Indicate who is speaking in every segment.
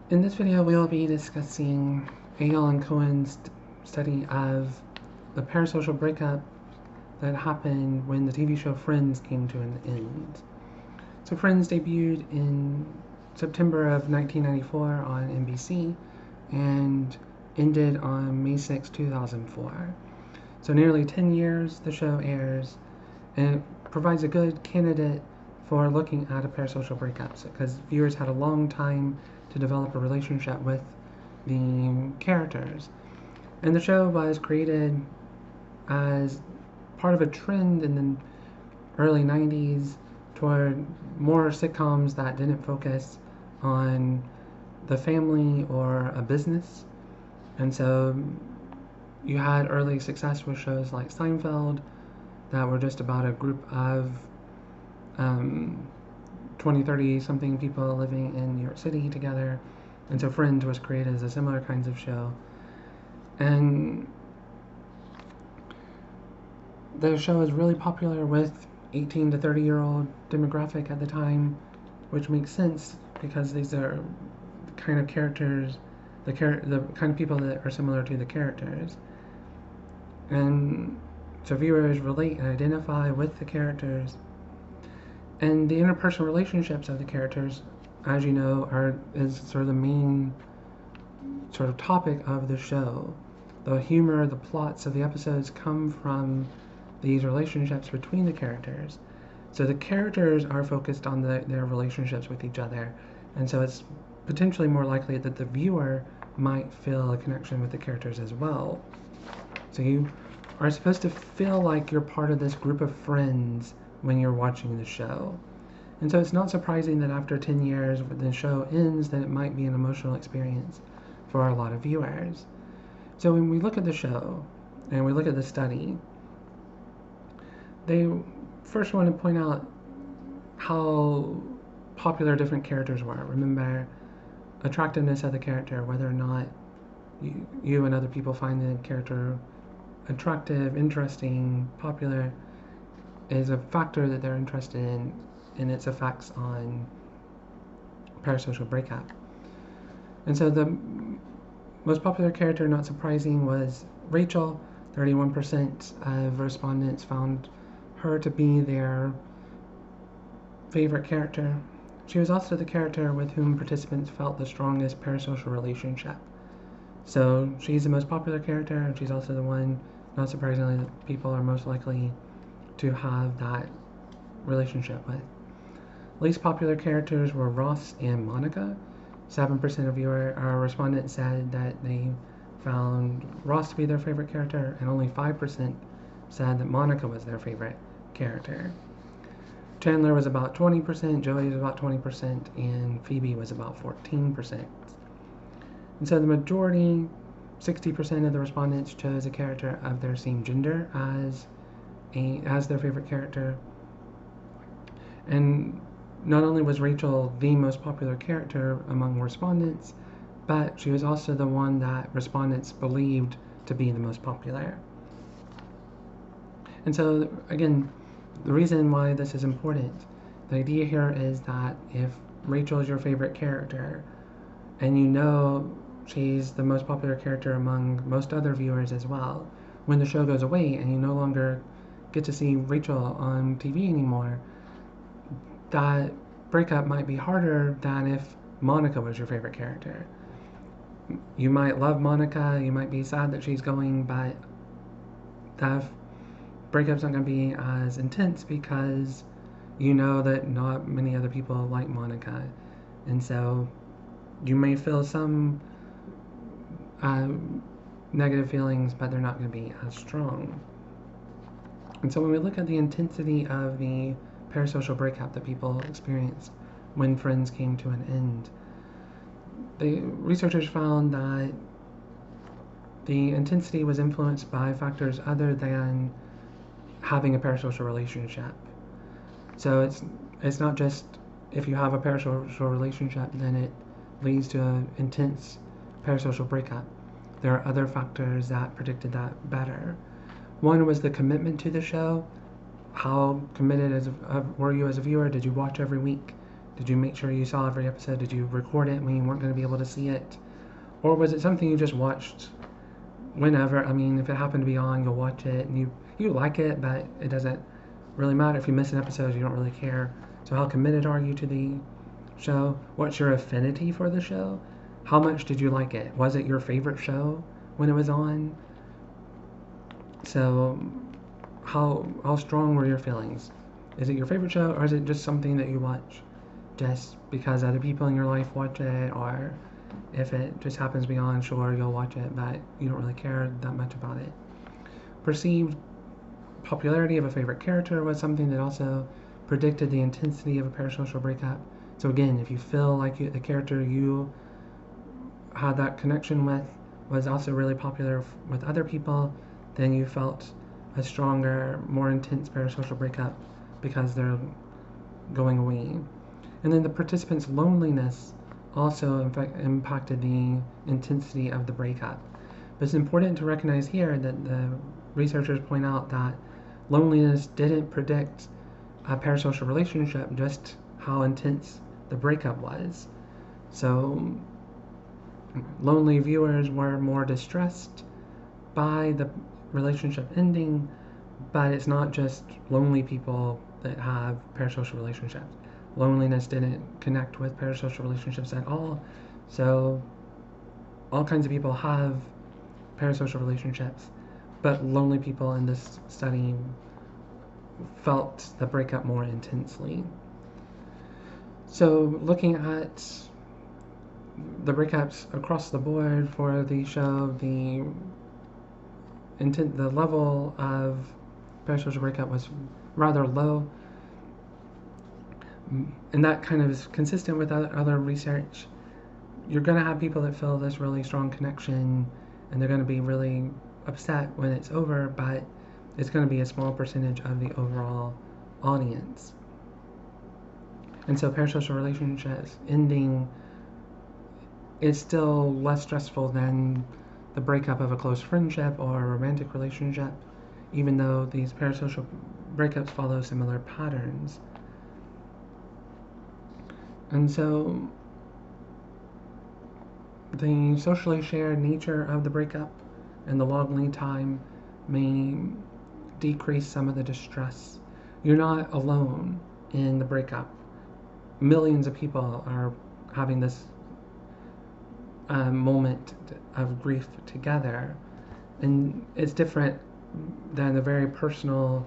Speaker 1: In this video, we'll be discussing Eyal Cohen's study of the parasocial breakup that happened when the TV show Friends came to an end. So Friends debuted in September of 1994 on NBC and ended on May 6, 2004. So nearly 10 years the show airs, and it provides a good candidate for looking at a parasocial breakup because viewers had a long time to develop a relationship with the characters. And the show was created as part of a trend in the early 90s toward more sitcoms that didn't focus on the family or a business. And so you had early success with shows like Seinfeld that were just about a group of 20, 30 something people living in New York City together. And so Friends was created as a similar kinds of show. And the show is really popular with 18 to 30-year-old demographic at the time, which makes sense because these are the kind of characters, the kind of people that are similar to the characters. And so viewers relate and identify with the characters. And the interpersonal relationships of the characters, as you know, is sort of the main sort of topic of the show. The humor, the plots of the episodes come from these relationships between the characters. So the characters are focused on their relationships with each other, and so it's potentially more likely that the viewer might feel a connection with the characters as well. So you are supposed to feel like you're part of this group of friends when you're watching the show. And so it's not surprising that after 10 years when the show ends that it might be an emotional experience for a lot of viewers. So when we look at the show and we look at the study, they first want to point out how popular different characters were. Remember, attractiveness of the character, whether or not you and other people find the character attractive, interesting, popular, is a factor that they're interested in its effects on parasocial breakup. And so the most popular character, not surprising, was Rachel. 31% of respondents found her to be their favorite character. She was also the character with whom participants felt the strongest parasocial relationship. So she's the most popular character, and she's also the one, not surprisingly, that people are most likely to have that relationship with. Least popular characters were Ross and Monica. 7% of our respondents said that they found Ross to be their favorite character, and only 5% said that Monica was their favorite character. Chandler was about 20%, Joey was about 20%, and Phoebe was about 14%. And so the majority, 60% of the respondents, chose a character of their same gender as their favorite character. And not only was Rachel the most popular character among respondents, but she was also the one that respondents believed to be the most popular. And so, again, the reason why this is important, the idea here is that if Rachel is your favorite character, and you know she's the most popular character among most other viewers as well, when the show goes away and you no longer get to see Rachel on TV anymore, that breakup might be harder than if Monica was your favorite character. You might love Monica, you might be sad that she's going, but that breakup's not going to be as intense because you know that not many other people like Monica. And so you may feel some negative feelings, but they're not going to be as strong. And so when we look at the intensity of the parasocial breakup that people experienced when Friends came to an end, the researchers found that the intensity was influenced by factors other than having a parasocial relationship. So it's not just if you have a parasocial relationship, then it leads to an intense parasocial breakup. There are other factors that predicted that better. One was the commitment to the show. How committed were you as a viewer? Did you watch every week? Did you make sure you saw every episode? Did you record it when you weren't going to be able to see it? Or was it something you just watched whenever? I mean, if it happened to be on, you'll watch it, and you like it, but it doesn't really matter. If you miss an episode, you don't really care. So how committed are you to the show? What's your affinity for the show? How much did you like it? Was it your favorite show when it was on? So how strong were your feelings? Is it your favorite show, or is it just something that you watch just because other people in your life watch it, or if it just happens to be on, sure, you'll watch it, but you don't really care that much about it. Perceived popularity of a favorite character was something that also predicted the intensity of a parasocial breakup. So again, if you feel like the character you had that connection with was also really popular with other people, then you felt a stronger, more intense parasocial breakup because they're going away. And then the participants' loneliness also impacted the intensity of the breakup. But it's important to recognize here that the researchers point out that loneliness didn't predict a parasocial relationship, just how intense the breakup was. So lonely viewers were more distressed by the relationship ending, but it's not just lonely people that have parasocial relationships. Loneliness didn't connect with parasocial relationships at all. So all kinds of people have parasocial relationships, but lonely people in this study felt the breakup more intensely. So looking at the breakups across the board for the show, the level of parasocial breakup was rather low, and that kind of is consistent with other research. You're going to have people that feel this really strong connection, and they're going to be really upset when it's over, but it's going to be a small percentage of the overall audience. And so parasocial relationships ending is still less stressful than the breakup of a close friendship or a romantic relationship, even though these parasocial breakups follow similar patterns. And so the socially shared nature of the breakup and the long lead time may decrease some of the distress. You're not alone in the breakup. Millions of people are having this moment of grief together, and it's different than the very personal,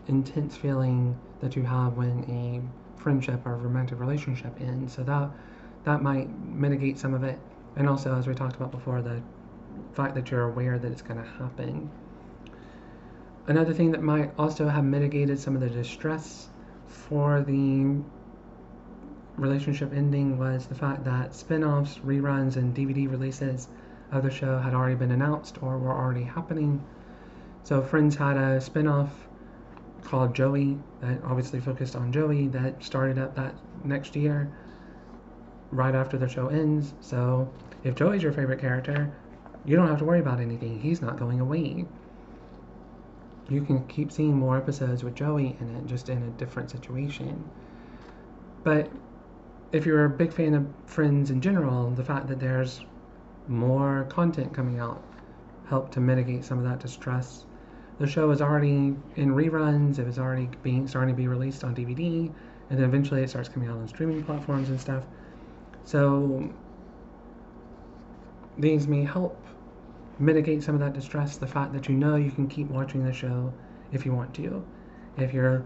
Speaker 1: intense feeling that you have when a friendship or romantic relationship ends. So that might mitigate some of it, and also, as we talked about before, the fact that you're aware that it's going to happen. Another thing that might also have mitigated some of the distress for the relationship ending was the fact that spin-offs, reruns, and DVD releases of the show had already been announced or were already happening. So Friends had a spin-off called Joey that obviously focused on Joey that started up that next year right after the show ends. So if Joey's your favorite character, you don't have to worry about anything. He's not going away. You can keep seeing more episodes with Joey in it, just in a different situation. But if you're a big fan of Friends in general, the fact that there's more content coming out helped to mitigate some of that distress. The show is already in reruns. It was already starting to be released on DVD, and then eventually it starts coming out on streaming platforms and stuff. So these may help mitigate some of that distress, the fact that you know you can keep watching the show if you want to. If you're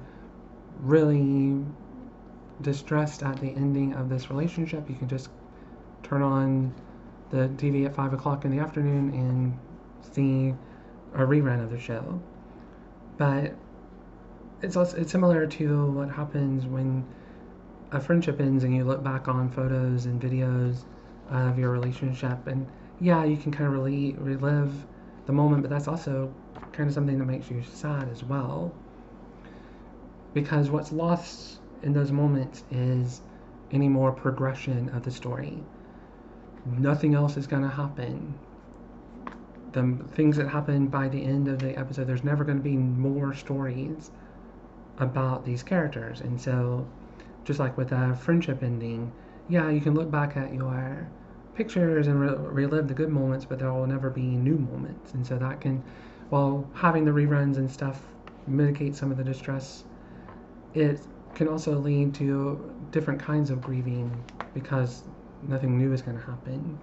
Speaker 1: really distressed at the ending of this relationship, you can just turn on the TV at 5 o'clock in the afternoon and see a rerun of the show. But it's similar to what happens when a friendship ends and you look back on photos and videos of your relationship, and yeah, you can kind of relive the moment, but that's also kind of something that makes you sad as well, because what's lost in those moments is any more progression of the story. Nothing else is going to happen. The things that happen by the end of the episode, there's never going to be more stories about these characters, and so just like with a friendship ending, yeah, you can look back at your pictures and relive the good moments, but there will never be new moments. And so that can, while having the reruns and stuff mitigate some of the distress, it can also lead to different kinds of grieving because nothing new is going to happen.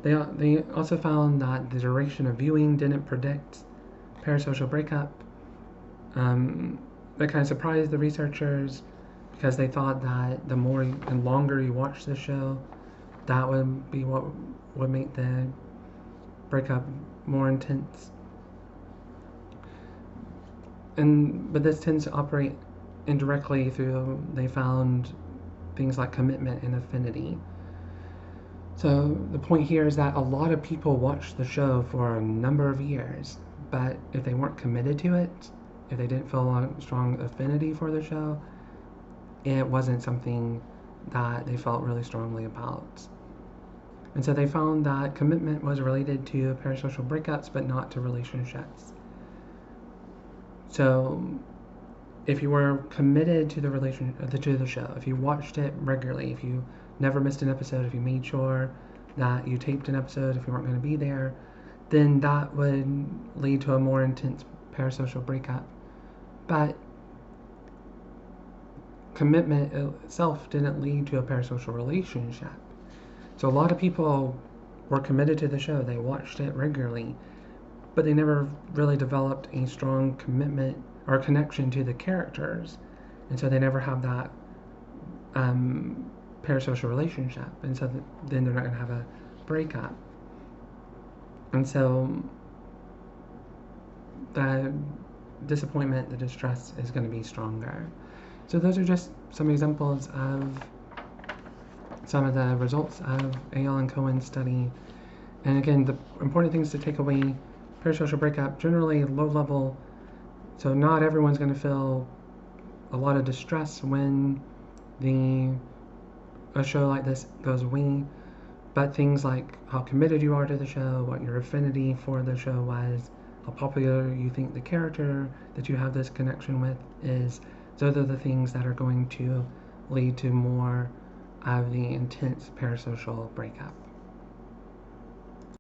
Speaker 1: They also found that the duration of viewing didn't predict parasocial breakup. That kind of surprised the researchers because they thought that the more and longer you watch the show, that would be what would make the breakup more intense. But this tends to operate indirectly through, they found, things like commitment and affinity. So the point here is that a lot of people watched the show for a number of years, but if they weren't committed to it, if they didn't feel a strong affinity for the show, it wasn't something that they felt really strongly about. And so they found that commitment was related to parasocial breakups, but not to relationships. So if you were committed to the show, if you watched it regularly, if you never missed an episode, if you made sure that you taped an episode if you weren't going to be there, then that would lead to a more intense parasocial breakup. But commitment itself didn't lead to a parasocial relationship. So a lot of people were committed to the show, they watched it regularly, but they never really developed a strong commitment or connection to the characters, and so they never have that parasocial relationship, and so then they're not going to have a breakup. And so the disappointment, the distress is going to be stronger. So those are just some examples of some of the results of Eyal and Cohen's study. And again, the important things to take away: parasocial breakup, generally low level, so not everyone's going to feel a lot of distress when a show like this goes away, but things like how committed you are to the show, what your affinity for the show was, how popular you think the character that you have this connection with is, those are the things that are going to lead to more of the intense parasocial breakup.